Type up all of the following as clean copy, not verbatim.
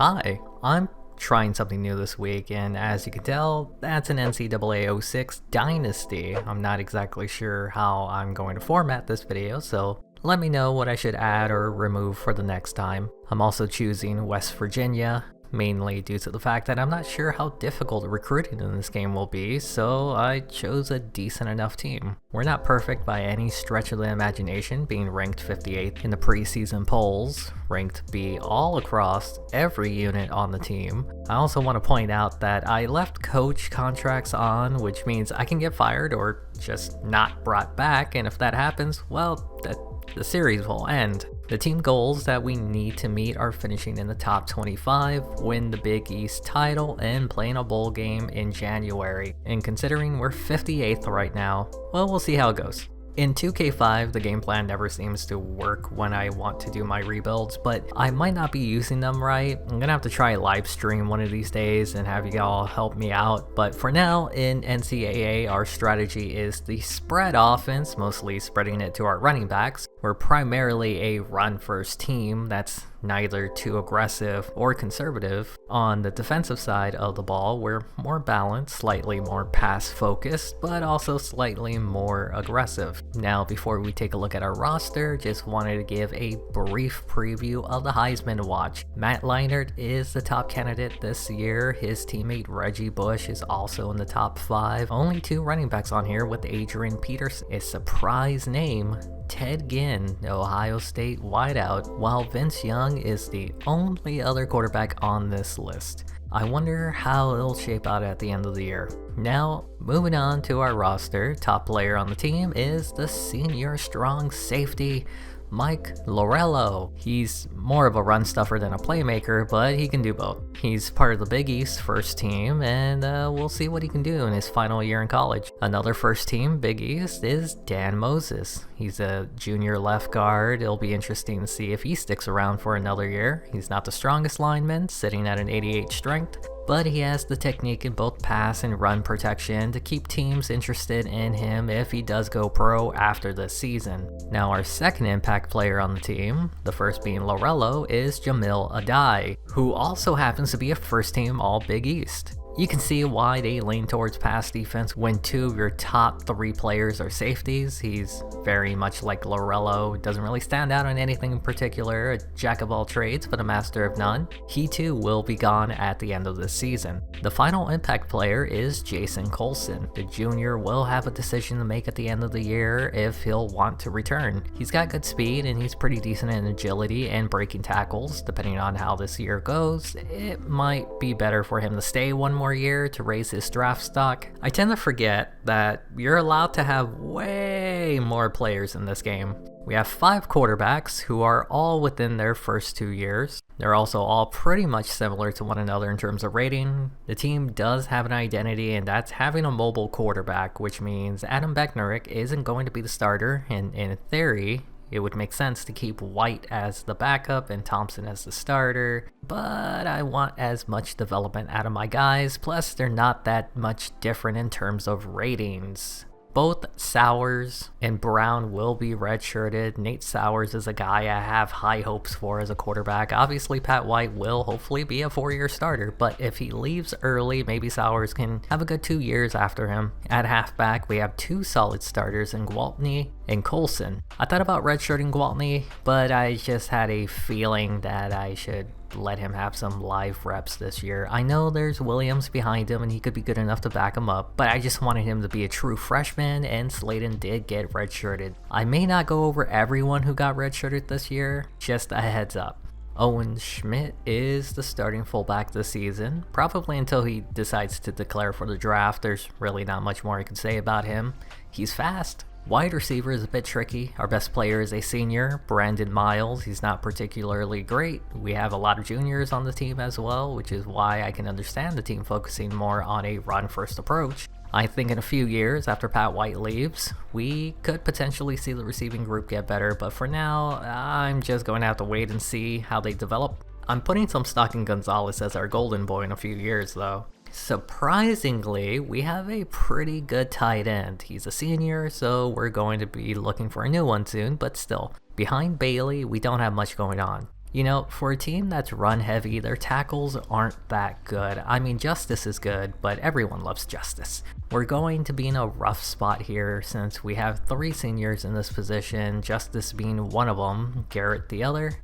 Hi, I'm trying something new this week, and as you can tell, that's an NCAA 06 Dynasty. I'm not exactly sure how I'm going to format this video, so let me know what I should add or remove for the next time. I'm also choosing West Virginia, mainly due to the fact that I'm not sure how difficult recruiting in this game will be, so I chose a decent enough team. We're not perfect by any stretch of the imagination, being ranked 58th in the preseason polls, ranked B all across every unit on the team. I also want to point out that I left coach contracts on, which means I can get fired or just not brought back, and if that happens, well, the series will end. The team goals that we need to meet are finishing in the top 25, win the Big East title, and playing a bowl game in January. And considering we're 58th right now, well, we'll see how it goes. In 2K5, the game plan never seems to work when I want to do my rebuilds, but I might not be using them right. I'm gonna have to try a live stream one of these days and have you all help me out. But for now, in NCAA, our strategy is the spread offense, mostly spreading it to our running backs. We're primarily a run-first team that's neither too aggressive or conservative. On the defensive side of the ball, we're more balanced, slightly more pass-focused, but also slightly more aggressive. Now, before we take a look at our roster, just wanted to give a brief preview of the Heisman watch. Matt Leinart is the top candidate this year. His teammate Reggie Bush is also in the top 5. Only 2 running backs on here, with Adrian Peterson, a surprise name, Ted Ginn, Ohio State wideout, while Vince Young is the only other quarterback on this list. I wonder how it'll shape out at the end of the year. Now, moving on to our roster, top player on the team is the senior strong safety, Mike Lorello. He's more of a run stuffer than a playmaker, but he can do both. He's part of the Big East first team, and we'll see what he can do in his final year in college. Another first team Big East is Dan Moses. He's a junior left guard. It'll be interesting to see if he sticks around for another year. He's not the strongest lineman, sitting at an 88 strength, but he has the technique in both pass and run protection to keep teams interested in him if he does go pro after this season. Now, our second impact player on the team, the first being Lorello, is Jamil Adai, who also happens to be a first team All Big East. You can see why they lean towards pass defense when 2 of your top 3 players are safeties. He's very much like Lorello, doesn't really stand out on anything in particular, a jack of all trades but a master of none. He too will be gone at the end of this season. The final impact player is Jason Colson. The junior will have a decision to make at the end of the year if he'll want to return. He's got good speed and he's pretty decent in agility and breaking tackles. Depending on how this year goes, it might be better for him to stay one more year to raise his draft stock. I tend to forget that you're allowed to have way more players in this game. We have 5 quarterbacks who are all within their first 2 years. They're also all pretty much similar to one another in terms of rating. The team does have an identity, and that's having a mobile quarterback, which means Adam Becknerick isn't going to be the starter, and in theory, it would make sense to keep White as the backup and Thompson as the starter, but I want as much development out of my guys, plus they're not that much different in terms of ratings. Both Sowers and Brown will be redshirted. Nate Sowers is a guy I have high hopes for as a quarterback. Obviously, Pat White will hopefully be a 4-year starter, but if he leaves early, maybe Sowers can have a good 2 years after him. At halfback, we have 2 solid starters in Gwaltney and Colson. I thought about redshirting Gwaltney, but I just had a feeling that I should let him have some live reps this year. I know there's Williams behind him and he could be good enough to back him up, but I just wanted him to be a true freshman, and Sladen did get redshirted. I may not go over everyone who got redshirted this year, just a heads up. Owen Schmidt is the starting fullback this season, probably until he decides to declare for the draft. There's really not much more I can say about him. He's fast. Wide receiver is a bit tricky. Our best player is a senior, Brandon Myles. He's not particularly great. We have a lot of juniors on the team as well, which is why I can understand the team focusing more on a run-first approach. I think in a few years, after Pat White leaves, we could potentially see the receiving group get better, but for now, I'm just going to have to wait and see how they develop. I'm putting some stock in Gonzalez as our golden boy in a few years, though. Surprisingly, we have a pretty good tight end. He's a senior, so we're going to be looking for a new one soon, but still. Behind Bailey, we don't have much going on. You know, for a team that's run heavy, their tackles aren't that good. I mean, Justice is good, but everyone loves Justice. We're going to be in a rough spot here since we have 3 seniors in this position, Justice being one of them, Garrett the other.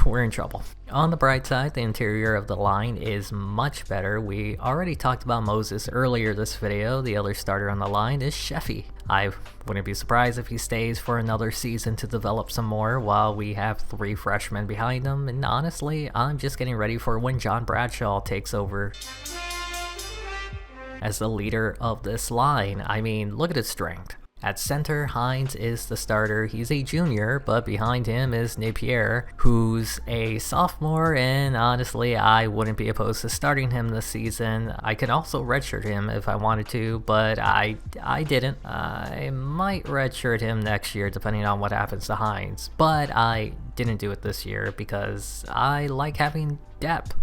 We're in trouble. On the bright side, the interior of the line is much better. We already talked about Moses earlier this video. The other starter on the line is Sheffy. I wouldn't be surprised if he stays for another season to develop some more while we have 3 freshmen behind him, and honestly, I'm just getting ready for when John Bradshaw takes over as the leader of this line. I mean, look at his strength. At center, Hines is the starter. He's a junior, but behind him is Napier, who's a sophomore, and honestly, I wouldn't be opposed to starting him this season. I could also redshirt him if I wanted to, but I didn't. I might redshirt him next year depending on what happens to Hines, but I didn't do it this year because I like having depth.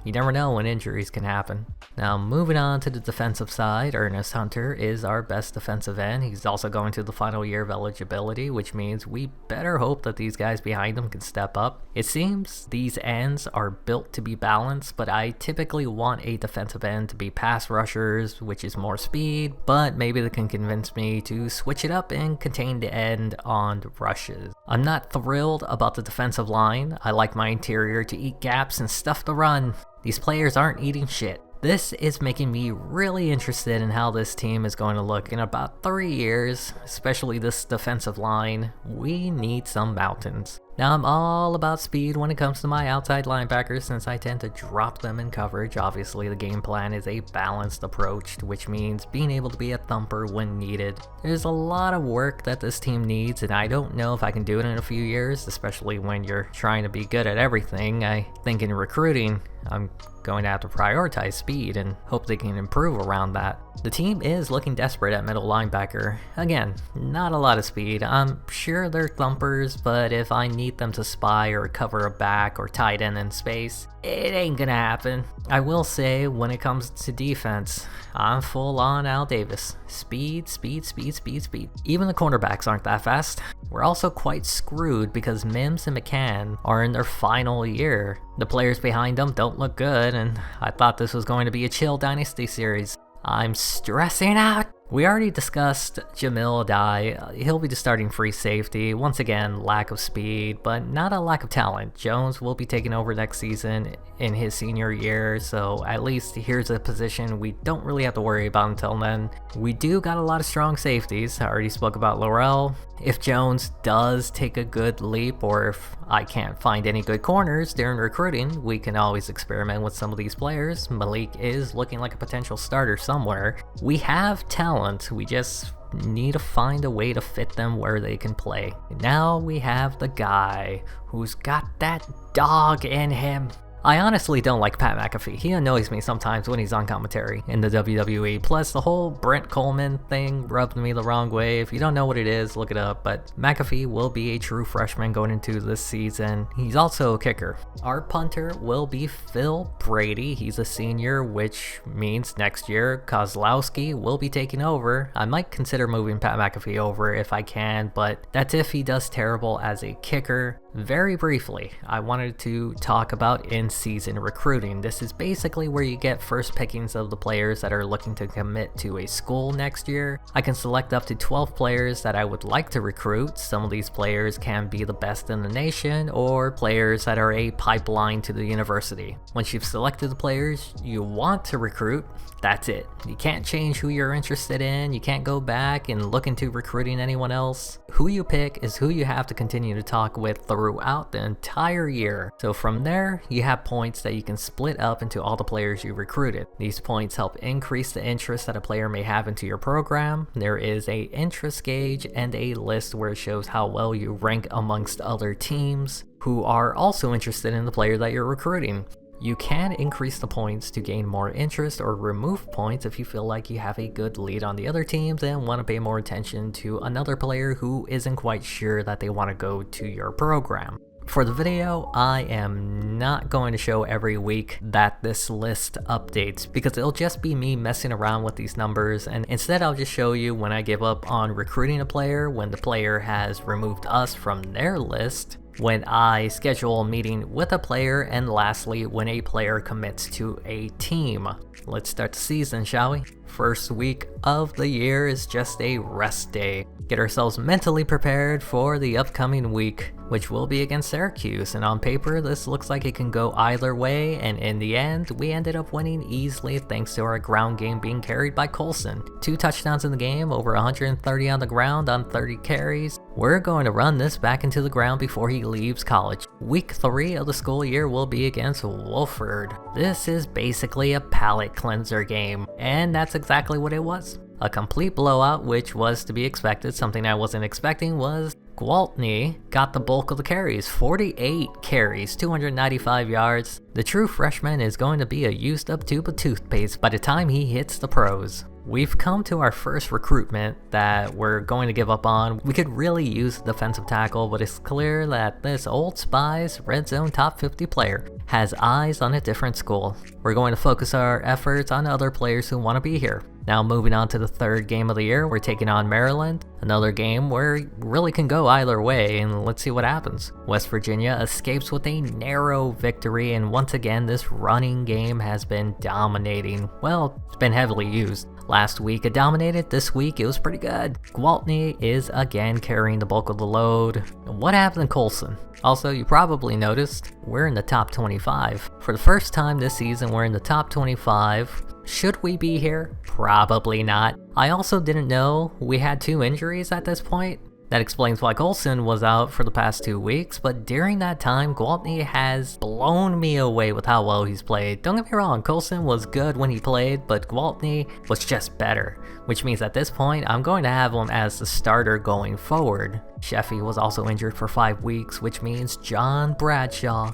You never know when injuries can happen. Now, moving on to the defensive side, Ernest Hunter is our best defensive end. He's also going to the final year of eligibility, which means we better hope that these guys behind him can step up. It seems these ends are built to be balanced, but I typically want a defensive end to be pass rushers, which is more speed, but maybe they can convince me to switch it up and contain the end on rushes. I'm not thrilled about the defensive line. I like my interior to eat gaps and stuff to run. These players aren't eating shit. This is making me really interested in how this team is going to look in about 3 years, especially this defensive line. We need some mountains. Now, I'm all about speed when it comes to my outside linebackers since I tend to drop them in coverage. Obviously, the game plan is a balanced approach, which means being able to be a thumper when needed. There's a lot of work that this team needs, and I don't know if I can do it in a few years, especially when you're trying to be good at everything. I think in recruiting, I'm going to have to prioritize speed and hope they can improve around that. The team is looking desperate at middle linebacker. Again, not a lot of speed. I'm sure they're thumpers, but if I need them to spy or cover a back or tight end in space, it ain't gonna happen. I will say, when it comes to defense, I'm full on Al Davis. Speed, speed, speed, speed, speed. Even the cornerbacks aren't that fast. We're also quite screwed because Mims and McCann are in their final year. The players behind them don't look good, and I thought this was going to be a chill Dynasty series. I'm stressing out. We already discussed Jamil Adai. He'll be the starting free safety. Once again, lack of speed, but not a lack of talent. Jones will be taking over next season in his senior year, so at least here's a position we don't really have to worry about until then. We do got a lot of strong safeties. I already spoke about Laurel. If Jones does take a good leap, or if I can't find any good corners during recruiting, we can always experiment with some of these players. Malik is looking like a potential starter somewhere. We have talent, we just need to find a way to fit them where they can play. Now we have the guy who's got that dog in him. I honestly don't like Pat McAfee. He annoys me sometimes when he's on commentary in the WWE. Plus, the whole Brent Coleman thing rubbed me the wrong way. If you don't know what it is, look it up. But McAfee will be a true freshman going into this season. He's also a kicker. Our punter will be Phil Brady. He's a senior, which means next year Kozlowski will be taking over. I might consider moving Pat McAfee over if I can, but that's if he does terrible as a kicker. Very briefly, I wanted to talk about in-season recruiting. This is basically where you get first pickings of the players that are looking to commit to a school next year. I can select up to 12 players that I would like to recruit. Some of these players can be the best in the nation, or players that are a pipeline to the university. Once you've selected the players you want to recruit, that's it. You can't change who you're interested in. You can't go back and look into recruiting anyone else. Who you pick is who you have to continue to talk with throughout the entire year. So from there, you have points that you can split up into all the players you recruited. These points help increase the interest that a player may have into your program. There is a interest gauge and a list where it shows how well you rank amongst other teams who are also interested in the player that you're recruiting. You can increase the points to gain more interest or remove points if you feel like you have a good lead on the other teams and want to pay more attention to another player who isn't quite sure that they want to go to your program. For the video, I am not going to show every week that this list updates because it'll just be me messing around with these numbers, and instead I'll just show you when I give up on recruiting a player, when the player has removed us from their list, when I schedule a meeting with a player, and lastly when a player commits to a team. Let's start the season, shall we? First week of the year is just a rest day. Get ourselves mentally prepared for the upcoming week, which will be against Syracuse, and on paper this looks like it can go either way, and in the end we ended up winning easily thanks to our ground game being carried by Colson. 2 touchdowns in the game, over 130 on the ground on 30 carries. We're going to run this back into the ground before he leaves college. Week 3 of the school year will be against Wolford. This is basically a palate cleanser game, and that's exactly what it was. A complete blowout, which was to be expected. Something I wasn't expecting was Gwaltney got the bulk of the carries, 48 carries, 295 yards. The true freshman is going to be a used up tube of toothpaste by the time he hits the pros. We've come to our first recruitment that we're going to give up on. We could really use a defensive tackle, but it's clear that this Old Spies red zone top 50 player has eyes on a different school. We're going to focus our efforts on other players who want to be here. Now moving on to the third game of the year, we're taking on Maryland. Another game where it really can go either way, and let's see what happens. West Virginia escapes with a narrow victory, and once again this running game has been dominating. Well, it's been heavily used. Last week it dominated, this week it was pretty good. Gwaltney is again carrying the bulk of the load. What happened to Colson? Also, you probably noticed we're in the top 25. For the first time this season, we're in the top 25. Should we be here? Probably not. I also didn't know we had 2 injuries at this point. That explains why Colson was out for the past 2 weeks, but during that time, Gwaltney has blown me away with how well he's played. Don't get me wrong, Colson was good when he played, but Gwaltney was just better, which means at this point, I'm going to have him as the starter going forward. Sheffy was also injured for 5 weeks, which means John Bradshaw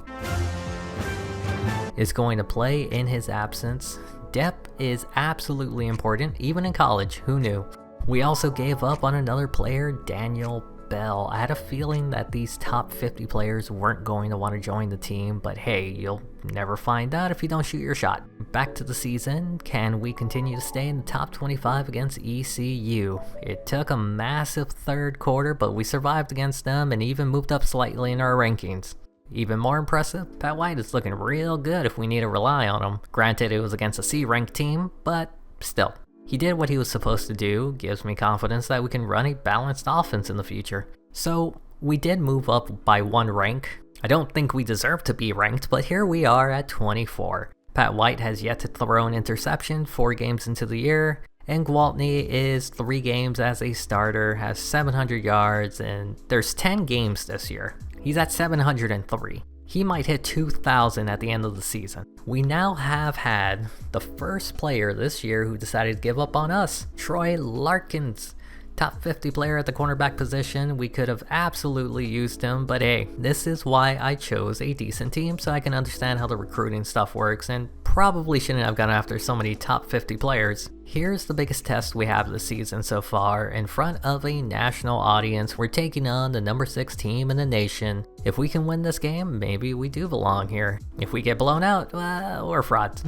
is going to play in his absence. Depth is absolutely important, even in college, who knew? We also gave up on another player, Daniel Bell. I had a feeling that these top 50 players weren't going to want to join the team, but hey, you'll never find out if you don't shoot your shot. Back to the season, can we continue to stay in the top 25 against ECU? It took a massive third quarter, but we survived against them and even moved up slightly in our rankings. Even more impressive, Pat White is looking real good if we need to rely on him. Granted, it was against a C-ranked team, but still. He did what he was supposed to do, gives me confidence that we can run a balanced offense in the future. So, we did move up by 1 rank. I don't think we deserve to be ranked, but here we are at 24. Pat White has yet to throw an interception 4 games into the year, and Gwaltney is 3 games as a starter, has 700 yards, and there's 10 games this year. He's at 703. He might hit 2,000 at the end of the season. We now have had the first player this year who decided to give up on us, Troy Larkins. Top 50 player at the cornerback position. We could have absolutely used him, but hey, this is why I chose a decent team, so I can understand how the recruiting stuff works, and probably shouldn't have gone after so many top 50 players. Here's the biggest test we have this season so far. In front of a national audience, we're taking on the number 6 team in the nation. If we can win this game, maybe we do belong here. If we get blown out, well, we're frauds.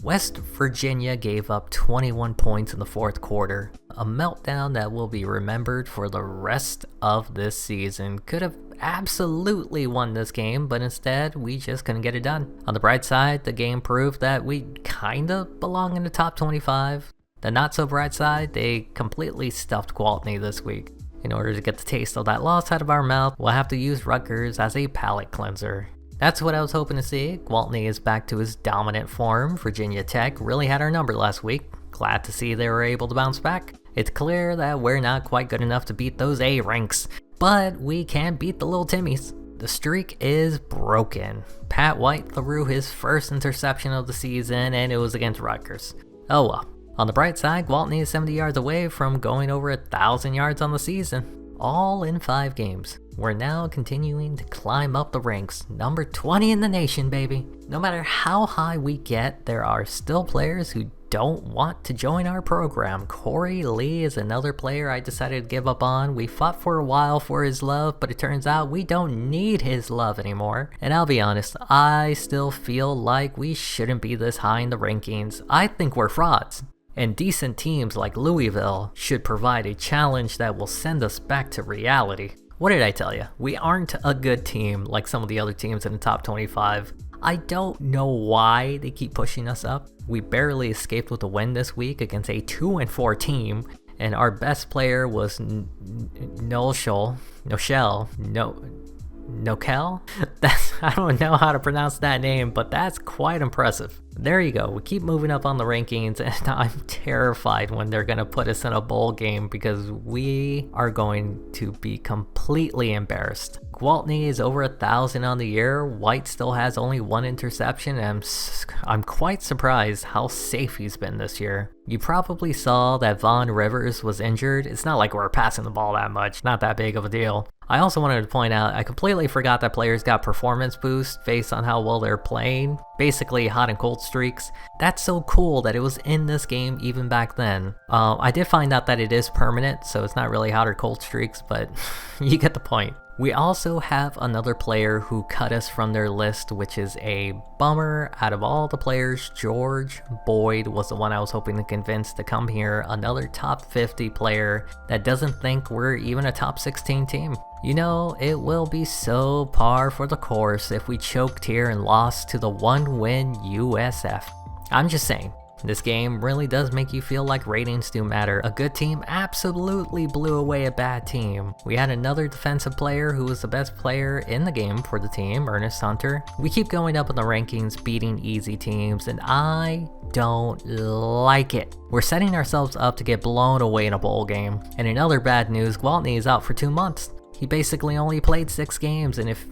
West Virginia gave up 21 points in the 4th quarter. A meltdown that will be remembered for the rest of this season. Could have absolutely won this game, but instead we just couldn't get it done. On the bright side, the game proved that we kinda belong in the top 25. The not so bright side, they completely stuffed Gwaltney this week. In order to get the taste of that loss out of our mouth, we'll have to use Rutgers as a palate cleanser. That's what I was hoping to see. Gwaltney is back to his dominant form. Virginia Tech really had our number last week. Glad to see they were able to bounce back. It's clear that we're not quite good enough to beat those A ranks, but we can beat the little Timmies. The streak is broken. Pat White threw his first interception of the season, and it was against Rutgers. Oh well. On the bright side, Gwaltney is 70 yards away from going over 1,000 yards on the season. All in 5 games. We're now continuing to climb up the ranks. Number 20 in the nation, baby. No matter how high we get, there are still players who don't want to join our program. Corey Lee is another player I decided to give up on. We fought for a while for his love, but it turns out we don't need his love anymore. And I'll be honest, I still feel like we shouldn't be this high in the rankings. I think we're frauds. And decent teams like Louisville should provide a challenge that will send us back to reality. What did I tell you? We aren't a good team like some of the other teams in the top 25. I don't know why they keep pushing us up. We barely escaped with a win this week against a 2-4 team, and our best player was Nokel. I don't know how to pronounce that name, but that's quite impressive. There you go. We keep moving up on the rankings, and I'm terrified when they're going to put us in a bowl game because we are going to be completely embarrassed. Gwaltney is over 1,000 on the year. White still has only 1 interception, and I'm quite surprised how safe he's been this year. You probably saw that Von Rivers was injured. It's not like we're passing the ball that much, not that big of a deal. I also wanted to point out, I completely forgot that players got performance boost based on how well they're playing. Basically hot and cold streaks. That's so cool that it was in this game even back then. I did find out that it is permanent, so it's not really hot or cold streaks, but you get the point. We also have another player who cut us from their list, which is a bummer. Out of all the players, George Boyd was the one I was hoping to convince to come here. Another top 50 player that doesn't think we're even a top 16 team. You know, it will be so par for the course if we choked here and lost to the 1-win USF. I'm just saying. This game really does make you feel like ratings do matter. A good team absolutely blew away a bad team. We had another defensive player who was the best player in the game for the team, Ernest Hunter. We keep going up in the rankings, beating easy teams, and I don't like it. We're setting ourselves up to get blown away in a bowl game. And in other bad news, Gwaltney is out for 2 months. He basically only played 6 games, and if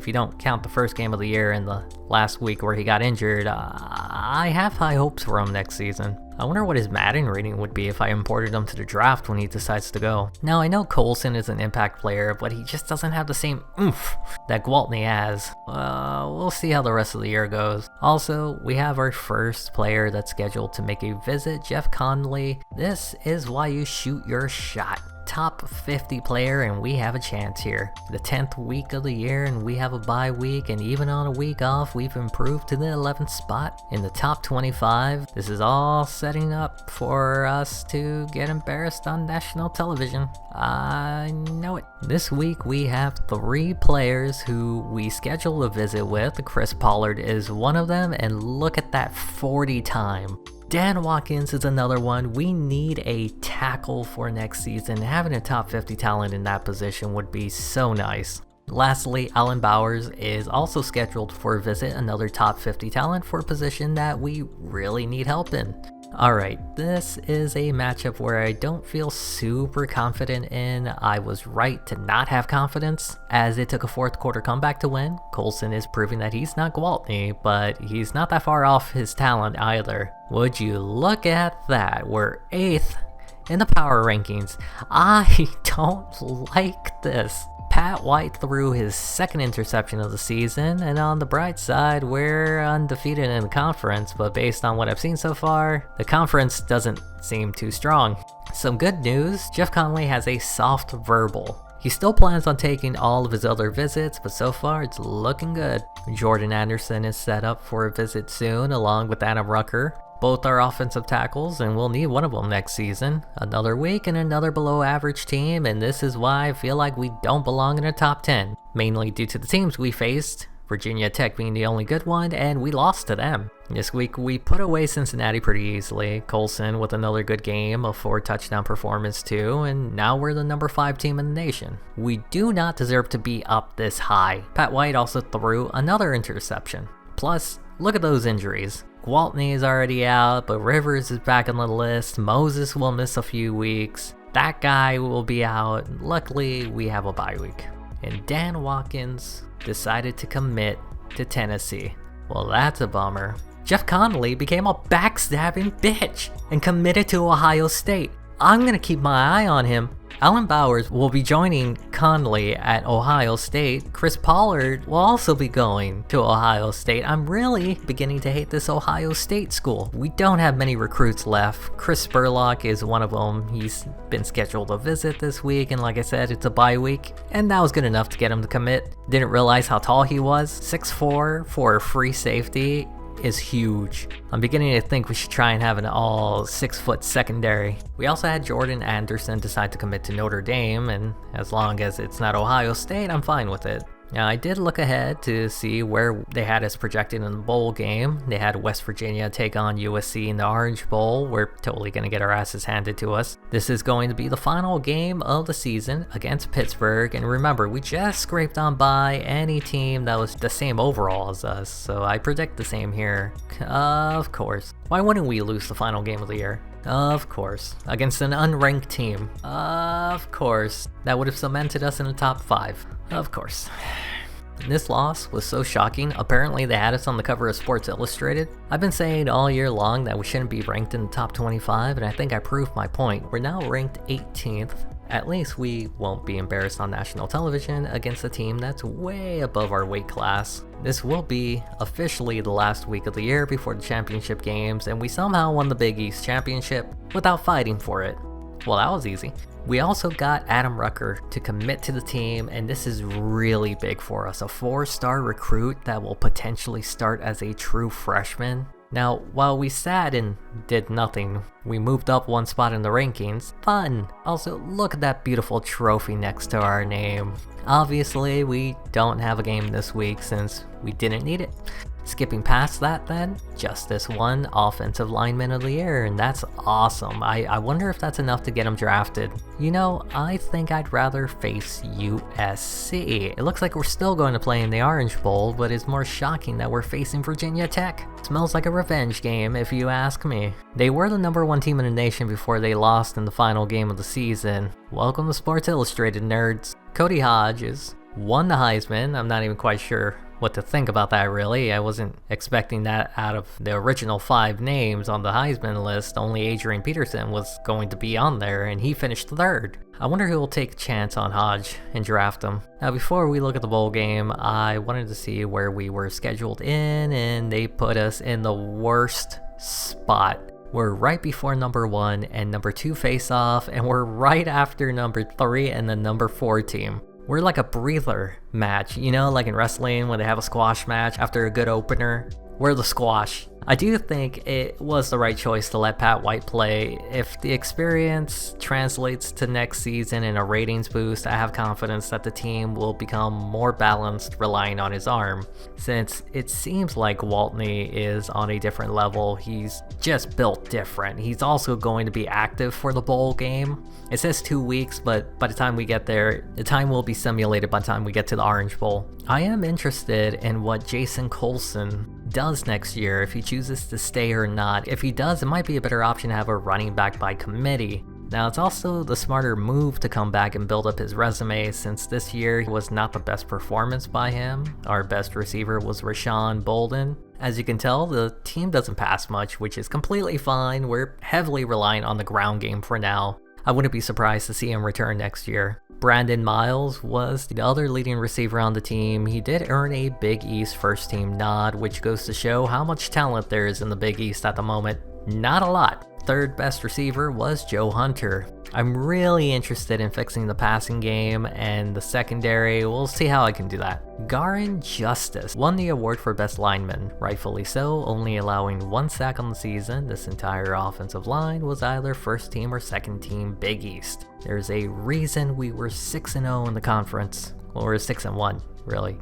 you don't count the first game of the year and the last week where he got injured, I have high hopes for him next season. I wonder what his Madden rating would be if I imported him to the draft when he decides to go. Now, I know Colson is an impact player, but he just doesn't have the same oomph that Gwaltney has. We'll see how the rest of the year goes. Also, we have our first player that's scheduled to make a visit, Jeff Conley. This is why you shoot your shot. Top 50 player, and we have a chance here. The 10th week of the year, and we have a bye week, and even on a week off, we've improved to the 11th spot in the top 25. This is all setting up for us to get embarrassed on national television. I know it. This week we have 3 players who we scheduled a visit with. Chris Pollard is one of them, and look at that 40 time. Dan Watkins is another one. We need a tackle for next season. Having a top 50 talent in that position would be so nice. Lastly, Alan Bowers is also scheduled for a visit, another top 50 talent for a position that we really need help in. Alright, this is a matchup where I don't feel super confident in. I was right to not have confidence, as it took a 4th quarter comeback to win. Colson is proving that he's not Gwaltney, but he's not that far off his talent either. Would you look at that? We're 8th in the power rankings. I don't like this. Pat White threw his 2nd interception of the season, and on the bright side, we're undefeated in the conference, but based on what I've seen so far, the conference doesn't seem too strong. Some good news, Jeff Conley has a soft verbal. He still plans on taking all of his other visits, but so far it's looking good. Jordan Anderson is set up for a visit soon, along with Adam Rucker. Both are offensive tackles, and we'll need one of them next season. Another week and another below average team, and this is why I feel like we don't belong in the top 10. Mainly due to the teams we faced, Virginia Tech being the only good one, and we lost to them. This week we put away Cincinnati pretty easily. Colson with another good game, a 4-touchdown performance too, and now we're the number 5 team in the nation. We do not deserve to be up this high. Pat White also threw another interception. Plus, look at those injuries. Gwaltney is already out, but Rivers is back on the list. Moses will miss a few weeks. That guy will be out. Luckily, we have a bye week. And Dan Watkins decided to commit to Tennessee. Well, that's a bummer. Jeff Conley became a backstabbing bitch and committed to Ohio State. I'm gonna keep my eye on him. Alan Bowers will be joining Conley at Ohio State. Chris Pollard will also be going to Ohio State. I'm really beginning to hate this Ohio State school. We don't have many recruits left. Chris Spurlock is one of them. He's been scheduled to visit this week, and like I said, it's a bye week, and that was good enough to get him to commit. Didn't realize how tall he was. 6'4" for a free safety is huge. I'm beginning to think we should try and have an all 6-foot secondary. We also had Jordan Anderson decide to commit to Notre Dame, and as long as it's not Ohio State, I'm fine with it. Now, I did look ahead to see where they had us projected in the bowl game. They had West Virginia take on USC in the Orange Bowl. We're totally going to get our asses handed to us. This is going to be the final game of the season against Pittsburgh. And remember, we just scraped on by any team that was the same overall as us. So I predict the same here. Of course. Why wouldn't we lose the final game of the year? Of course. Against an unranked team. Of course. That would have cemented us in the top 5. Of course. This loss was so shocking. Apparently they had us on the cover of Sports Illustrated. I've been saying all year long that we shouldn't be ranked in the top 25, and I think I proved my point. We're now ranked 18th. At least we won't be embarrassed on national television against a team that's way above our weight class. This will be officially the last week of the year before the championship games, and we somehow won the Big East Championship without fighting for it. Well, that was easy. We also got Adam Rucker to commit to the team, and this is really big for us. A 4-star recruit that will potentially start as a true freshman. Now, while we sat and did nothing, we moved up 1 spot in the rankings. Fun! Also, look at that beautiful trophy next to our name. Obviously, we don't have a game this week since we didn't need it. Skipping past that then, just this one offensive lineman of the year, and that's awesome. I wonder if that's enough to get him drafted. You know, I think I'd rather face USC. It looks like we're still going to play in the Orange Bowl, but it's more shocking that we're facing Virginia Tech. Smells like a revenge game if you ask me. They were the #1 team in the nation before they lost in the final game of the season. Welcome to Sports Illustrated, nerds. Cody Hodges won the Heisman. I'm not even quite sure what to think about that, really. I wasn't expecting that out of the original 5 names on the Heisman list. Only Adrian Peterson was going to be on there, and he finished 3rd. I wonder who will take a chance on Hodge and draft him. Now, before we look at the bowl game, I wanted to see where we were scheduled in, and they put us in the worst spot. We're right before #1 and #2 face off, and we're right after #3 and the #4 team. We're like a breather match, you know, like in wrestling when they have a squash match after a good opener. We're the squash. I do think it was the right choice to let Pat White play. If the experience translates to next season in a ratings boost, I have confidence that the team will become more balanced relying on his arm. Since it seems like Gwaltney is on a different level, he's just built different. He's also going to be active for the bowl game. It says 2 weeks, but by the time we get there, the time will be simulated by the time we get to the Orange Bowl. I am interested in what Jason Colson does next year, if he chooses to stay or not. If he does, it might be a better option to have a running back by committee. Now, it's also the smarter move to come back and build up his resume, since this year was not the best performance by him. Our best receiver was Rayshawn Boldin. As you can tell, the team doesn't pass much, which is completely fine. We're heavily reliant on the ground game for now. I wouldn't be surprised to see him return next year. Brandon Myles was the other leading receiver on the team. He did earn a Big East first team nod, which goes to show how much talent there is in the Big East at the moment. Not a lot. Third best receiver was Joe Hunter. I'm really interested in fixing the passing game and the secondary. We'll see how I can do that. Garin Justice won the award for best lineman, rightfully so, only allowing 1 sack on the season. This entire offensive line was either first team or second team Big East. There's a reason we were 6-0 in the conference. Well, we're 6-1, really.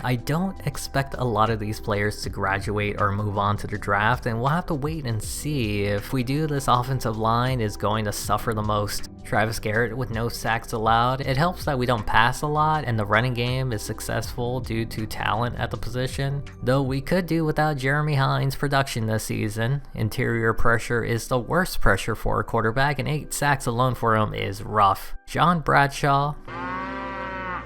I don't expect a lot of these players to graduate or move on to the draft, and we'll have to wait and see. If we do, this offensive line is going to suffer the most. Travis Garrett with no sacks allowed. It helps that we don't pass a lot and the running game is successful due to talent at the position. Though we could do without Jeremy Hines' production this season. Interior pressure is the worst pressure for a quarterback, and 8 sacks alone for him is rough. John Bradshaw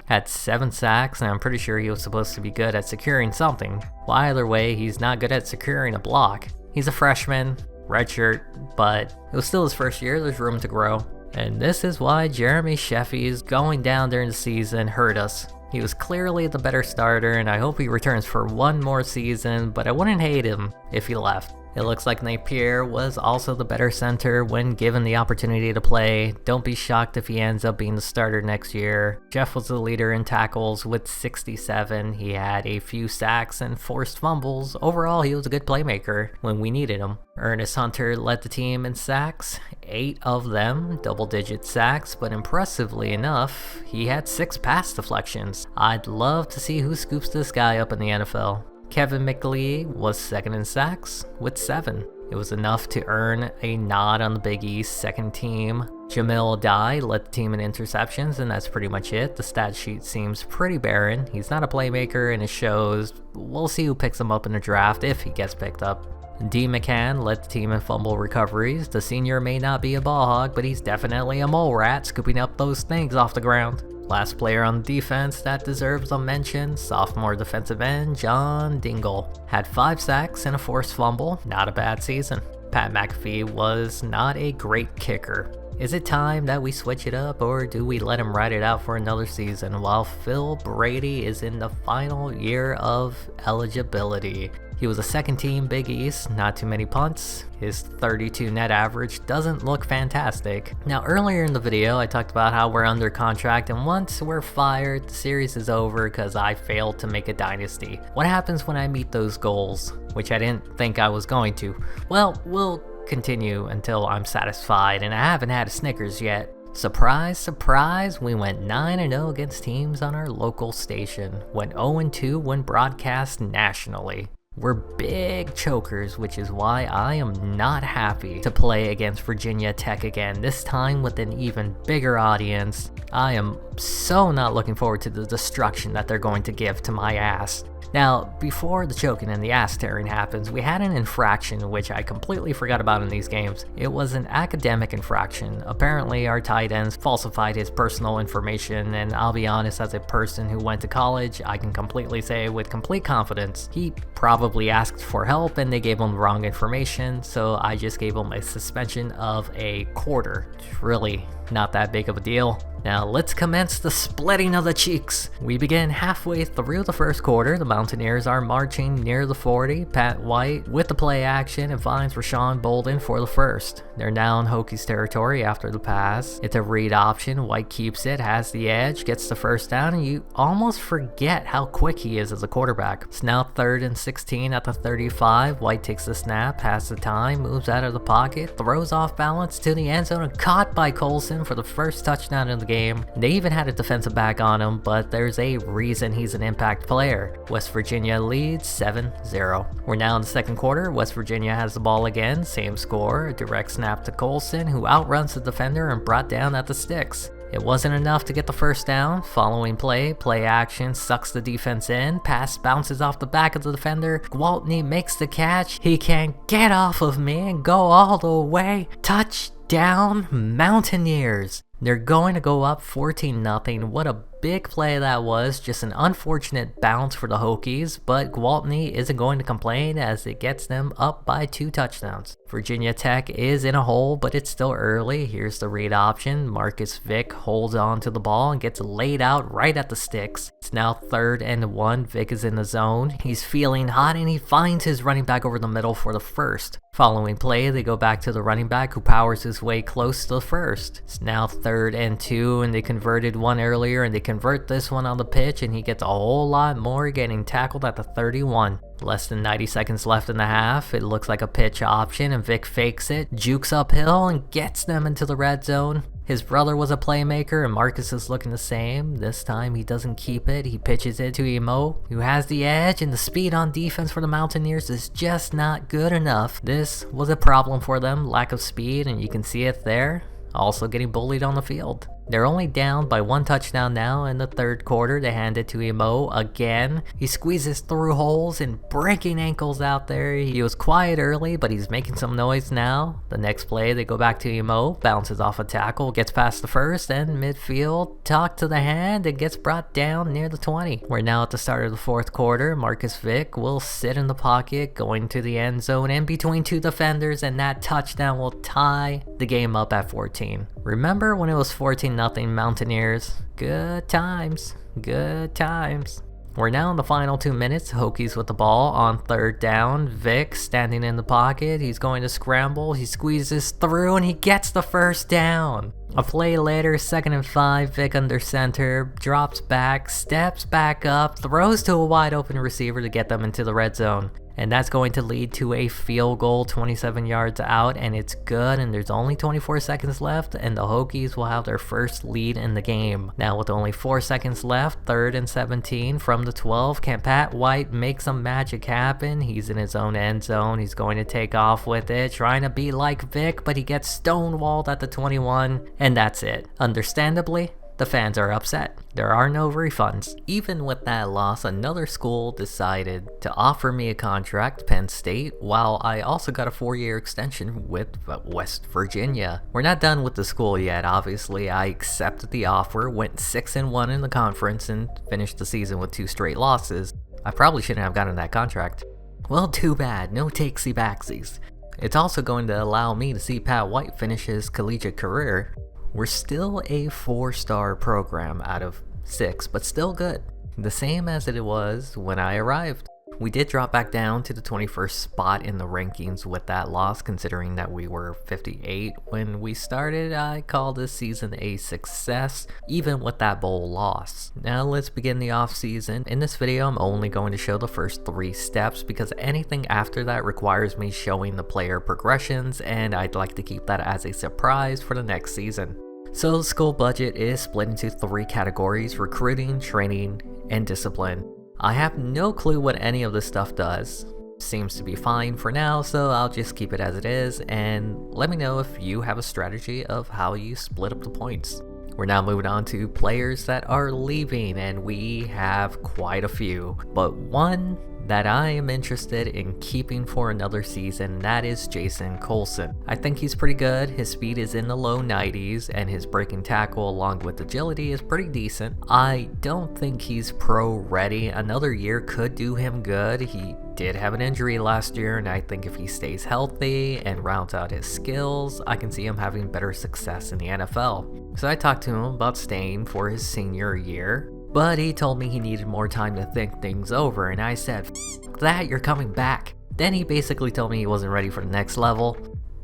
had 7 sacks, and I'm pretty sure he was supposed to be good at securing something. Well, either way, he's not good at securing a block. He's a freshman, redshirt, but it was still his first year. There's room to grow. And this is why Jeremy Sheffy's going down during the season hurt us. He was clearly the better starter, and I hope he returns for one more season, but I wouldn't hate him if he left. It looks like Napier was also the better center when given the opportunity to play. Don't be shocked if he ends up being the starter next year. Jeff was the leader in tackles with 67. He had a few sacks and forced fumbles. Overall, he was a good playmaker when we needed him. Ernest Hunter led the team in sacks, 8 of them double-digit sacks, but impressively enough, he had 6 pass deflections. I'd love to see who scoops this guy up in the NFL. Kevin McLeod was second in sacks with 7. It was enough to earn a nod on the Big East second team. Jamil Adai led the team in interceptions, and that's pretty much it. The stat sheet seems pretty barren. He's not a playmaker, and it shows. We'll see who picks him up in the draft if he gets picked up. D. McCann led the team in fumble recoveries. The senior may not be a ball hog, but he's definitely a mole rat, scooping up those things off the ground. Last player on defense that deserves a mention, sophomore defensive end John Dingle. Had 5 sacks and a forced fumble, not a bad season. Pat McAfee was not a great kicker. Is it time that we switch it up, or do we let him ride it out for another season while Phil Brady is in the final year of eligibility? He was a second team Big East, not too many punts. His 32 net average doesn't look fantastic. Now earlier in the video I talked about how we're under contract, and once we're fired the series is over because I failed to make a dynasty. What happens when I meet those goals, which I didn't think I was going to? Well, we'll continue until I'm satisfied, and I haven't had a Snickers yet. Surprise, surprise, we went 9-0 against teams on our local station. Went 0-2 when broadcast nationally. We're big chokers, which is why I am not happy to play against Virginia Tech again, this time with an even bigger audience. I am so not looking forward to the destruction that they're going to give to my ass. Now, before the choking and the ass tearing happens, we had an infraction which I completely forgot about in these games. It was an academic infraction. Apparently our tight ends falsified his personal information, and I'll be honest, as a person who went to college, I can completely say with complete confidence, he probably asked for help and they gave him the wrong information, so I just gave him a suspension of a quarter. It's really not that big of a deal. Now let's commence the splitting of the cheeks. We begin halfway through the first quarter. The Mountaineers are marching near the 40. Pat White with the play action and finds Rayshawn Boldin for the first. They're now in Hokies territory after the pass. It's a read option. White keeps it, has the edge, gets the first down, and you almost forget how quick he is as a quarterback. It's now 3rd and 16 at the 35. White takes the snap, has the time, moves out of the pocket, throws off balance to the end zone, and caught by Colson for the first touchdown in the game. They even had a defensive back on him, but there's a reason he's an impact player. West Virginia leads 7-0. We're now in the second quarter. West Virginia has the ball again, same score, a direct snap to Colson, who outruns the defender and brought down at the sticks. It wasn't enough to get the first down. Following play action sucks the defense in, pass bounces off the back of the defender, Gwaltney makes the catch, he can't get off of me and go all the way. Touchdown Mountaineers! They're going to go up 14-0. What a big play that was. Just an unfortunate bounce for the Hokies, but Gwaltney isn't going to complain as it gets them up by 2 touchdowns. Virginia Tech is in a hole, but it's still early. Here's the read option. Marcus Vick holds on to the ball and gets laid out right at the sticks. It's now 3rd and 1. Vick is in the zone. He's feeling hot and he finds his running back over the middle for the first. Following play, they go back to the running back who powers his way close to the first. It's now 3rd and 2, and they converted one earlier, and they convert this one on the pitch, and he gets a whole lot more, getting tackled at the 31. Less than 90 seconds left in the half. It looks like a pitch option, and Vic fakes it, jukes uphill, and gets them into the red zone. His brother was a playmaker, and Marcus is looking the same. This time he doesn't keep it. He pitches it to Emo, who has the edge, and the speed on defense for the Mountaineers is just not good enough. This was a problem for them, lack of speed, and you can see it there. Also getting bullied on the field. They're only down by 1 touchdown now in the third quarter. They hand it to Emo again. He squeezes through holes and breaking ankles out there. He was quiet early, but he's making some noise now. The next play, they go back to Emo, bounces off a tackle, gets past the first, and midfield, talk to the hand, and gets brought down near the 20. We're now at the start of the fourth quarter. Marcus Vick will sit in the pocket, going to the end zone in between 2 defenders, and that touchdown will tie the game up at 14. Remember when it was 14-0 Mountaineers? Good times. Good times. We're now in the final 2 minutes. Hokies with the ball on third down. Vic standing in the pocket. He's going to scramble. He squeezes through and he gets the first down. A play later, 2nd and 5. Vic under center. Drops back. Steps back up. Throws to a wide open receiver to get them into the red zone. And that's going to lead to a field goal 27 yards out, and it's good, and there's only 24 seconds left, and the Hokies will have their first lead in the game. Now with only 4 seconds left, 3rd and 17 from the 12, can Pat White make some magic happen? He's in his own end zone. He's going to take off with it, trying to be like Vic, but he gets stonewalled at the 21, and that's it. Understandably, the fans are upset. There are no refunds. Even with that loss, another school decided to offer me a contract, Penn State, while I also got a 4-year extension with West Virginia. We're not done with the school yet, obviously. I accepted the offer, went 6-1 in the conference, and finished the season with 2 straight losses. I probably shouldn't have gotten that contract. Well, too bad. No takesy-backsies. It's also going to allow me to see Pat White finish his collegiate career. We're still a 4-star program out of 6, but still good. The same as it was when I arrived. We did drop back down to the 21st spot in the rankings with that loss, considering that we were 58 when we started. I call this season a success, even with that bowl loss. Now let's begin the off season. In this video, I'm only going to show the first 3 steps because anything after that requires me showing the player progressions, and I'd like to keep that as a surprise for the next season. So the school budget is split into 3 categories: recruiting, training, and discipline. I have no clue what any of this stuff does. Seems to be fine for now, so I'll just keep it as it is, and let me know if you have a strategy of how you split up the points. We're now moving on to players that are leaving, and we have quite a few, but one that I am interested in keeping for another season, that is Jason Colson. I think he's pretty good. His speed is in the low 90s, and his breaking tackle along with agility is pretty decent. I don't think he's pro ready. Another year could do him good. He did have an injury last year, and I think if he stays healthy and rounds out his skills, I can see him having better success in the NFL. So I talked to him about staying for his senior year, but he told me he needed more time to think things over, and I said, "F that, you're coming back." Then he basically told me he wasn't ready for the next level.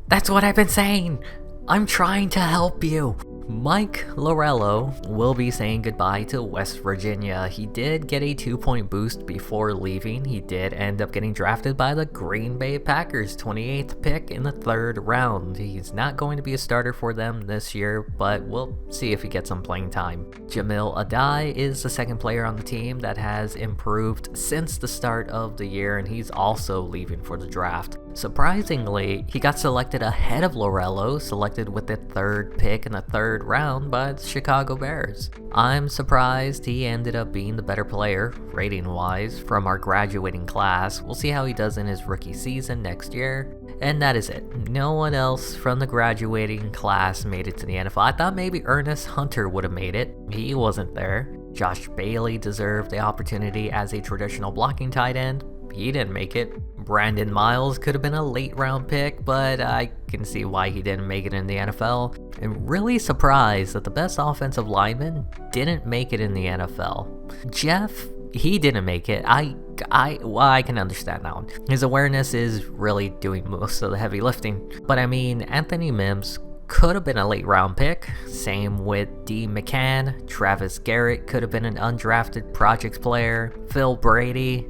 That's what I've been saying! I'm trying to help you! Mike Lorello will be saying goodbye to West Virginia. He did get a 2-point boost before leaving. He did end up getting drafted by the Green Bay Packers, 28th pick in the 3rd round. He's not going to be a starter for them this year, but we'll see if he gets some playing time. Jamil Adai is the 2nd player on the team that has improved since the start of the year, and he's also leaving for the draft. Surprisingly, he got selected ahead of Lorello, selected with the 3rd pick in the 3rd round by the Chicago Bears. I'm surprised he ended up being the better player, rating-wise, from our graduating class. We'll see how he does in his rookie season next year. And that is it. No one else from the graduating class made it to the NFL. I thought maybe Ernest Hunter would have made it. He wasn't there. Josh Bailey deserved the opportunity as a traditional blocking tight end. He didn't make it. Brandon Myles could have been a late round pick, but I can see why he didn't make it in the NFL. I'm really surprised that the best offensive lineman didn't make it in the NFL. Jeff, he didn't make it. Well, I can understand that one. His awareness is really doing most of the heavy lifting. But I mean, Anthony Mims could have been a late round pick. Same with D. McCann. Travis Garrett could have been an undrafted project player. Phil Brady.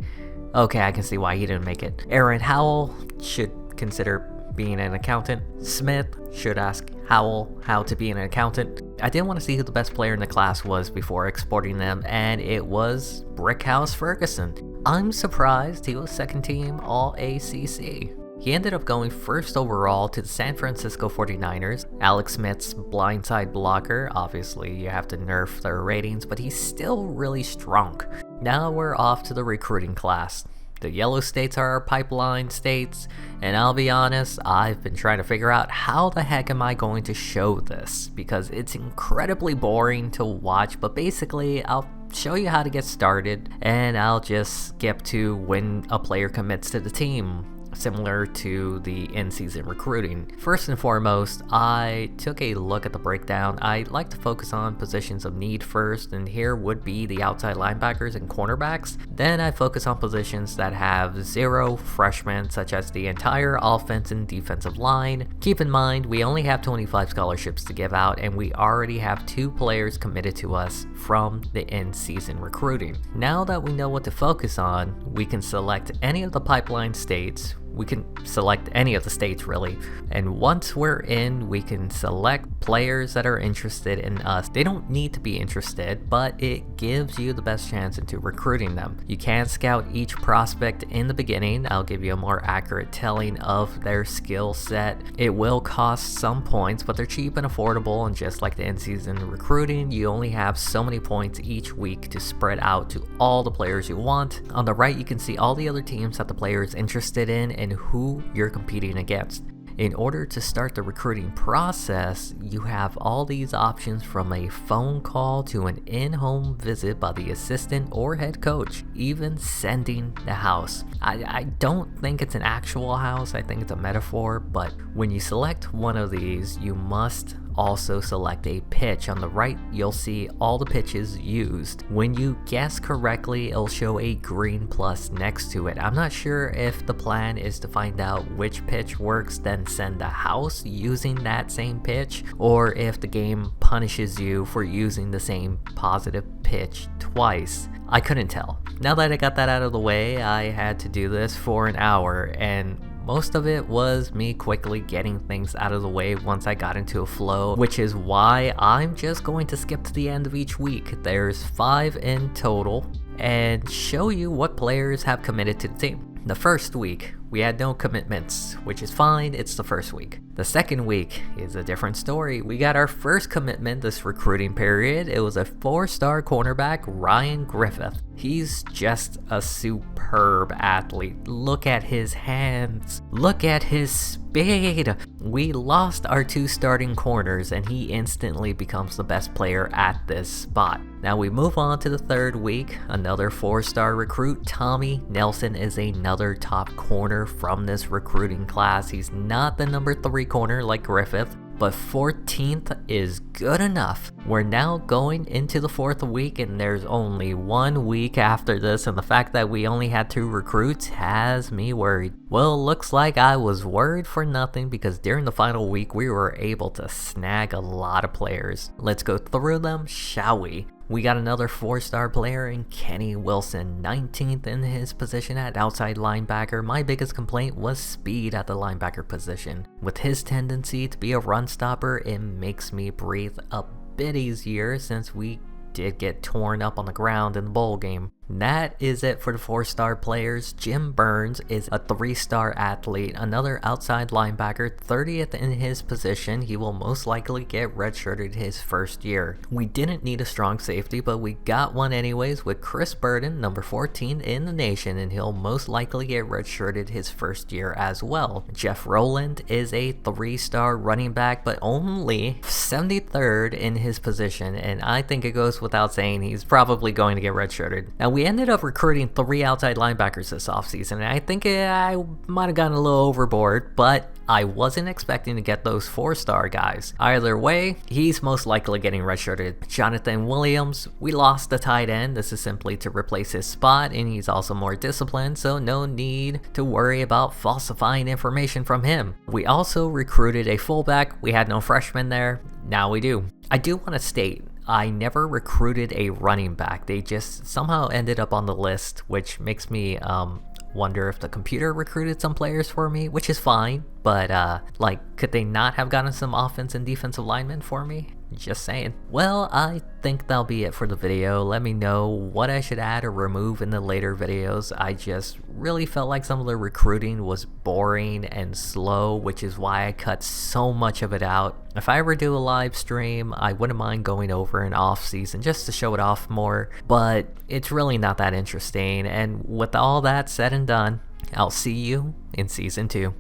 Okay, I can see why he didn't make it. Aaron Howell should consider being an accountant. Smith should ask Howell how to be an accountant. I did want to see who the best player in the class was before exporting them, and it was Brickhouse Ferguson. I'm surprised he was 2nd team All ACC. He ended up going first overall to the San Francisco 49ers. Alex Smith's blindside blocker, obviously you have to nerf their ratings, but he's still really strong. Now we're off to the recruiting class. The yellow states are our pipeline states, and I'll be honest, I've been trying to figure out how the heck am I going to show this, because it's incredibly boring to watch, but basically I'll show you how to get started, and I'll just skip to when a player commits to the team, similar to the in-season recruiting. First and foremost, I took a look at the breakdown. I like to focus on positions of need first, and here would be the outside linebackers and cornerbacks. Then I focus on positions that have 0 freshmen, such as the entire offense and defensive line. Keep in mind, we only have 25 scholarships to give out, and we already have 2 players committed to us from the in-season recruiting. Now that we know what to focus on, we can select any of the pipeline states. We can select any of the states really, and once we're in, we can select players that are interested in us. They don't need to be interested, but it gives you the best chance into recruiting them. You can scout each prospect in the beginning. I'll give you a more accurate telling of their skill set. It will cost some points, but they're cheap and affordable, and just like the in-season recruiting, you only have so many points each week to spread out to all the players you want. On the right, you can see all the other teams that the player is interested in and who you're competing against. In order to start the recruiting process, you have all these options, from a phone call to an in-home visit by the assistant or head coach, even sending the house. I don't think it's an actual house, I think it's a metaphor, but when you select one of these, you must also select a pitch. On the right, you'll see all the pitches used. When you guess correctly, it'll show a green plus next to it. I'm not sure if the plan is to find out which pitch works, then send the house using that same pitch, or if the game punishes you for using the same positive pitch twice. I couldn't tell. Now that I got that out of the way, I had to do this for an hour, and most of it was me quickly getting things out of the way once I got into a flow, which is why I'm just going to skip to the end of each week. There's 5 in total, and show you what players have committed to the team. The first week, we had no commitments, which is fine, it's the first week. The second week is a different story. We got our first commitment this recruiting period. It was a 4-star cornerback, Ryan Griffith. He's just a superb athlete. Look at his hands. Look at his speed. We lost our 2 starting corners, and he instantly becomes the best player at this spot. Now we move on to the third week. Another 4-star recruit, Tommy Nelson, is another top corner from this recruiting class. He's not the number 3 corner like Griffith, but 14th is good enough. We're now going into the 4th week, and there's only 1 week after this, and the fact that we only had 2 recruits has me worried. Well, looks like I was worried for nothing, because during the final week we were able to snag a lot of players. Let's go through them, shall we? We got another 4-star player in Kenny Wilson, 19th in his position at outside linebacker. My biggest complaint was speed at the linebacker position. With his tendency to be a run stopper, it makes me breathe a bit easier, since we did get torn up on the ground in the bowl game. That is it for the 4-star players. Jim Burns is a 3-star athlete, another outside linebacker, 30th in his position. He will most likely get redshirted his first year. We didn't need a strong safety, but we got one anyways with Chris Boldin, number 14 in the nation, and he'll most likely get redshirted his first year as well. Jeff Rowland is a 3-star running back, but only 73rd in his position, and I think it goes without saying he's probably going to get redshirted. Now, we ended up recruiting 3 outside linebackers this offseason, and I think I might have gotten a little overboard, but I wasn't expecting to get those 4-star guys. Either way, he's most likely getting redshirted. Jonathan Williams, we lost the tight end. This is simply to replace his spot, and he's also more disciplined, so no need to worry about falsifying information from him. We also recruited a fullback. We had no freshmen there. Now we do. I do want to state, I never recruited a running back. They just somehow ended up on the list, which makes me wonder if the computer recruited some players for me, which is fine, but could they not have gotten some offense and defensive linemen for me? Just saying. Well, I think that'll be it for the video. Let me know what I should add or remove in the later videos. I just really felt like some of the recruiting was boring and slow, which is why I cut so much of it out. If I ever do a live stream, I wouldn't mind going over an off season just to show it off more, but it's really not that interesting. And with all that said and done, I'll see you in season 2.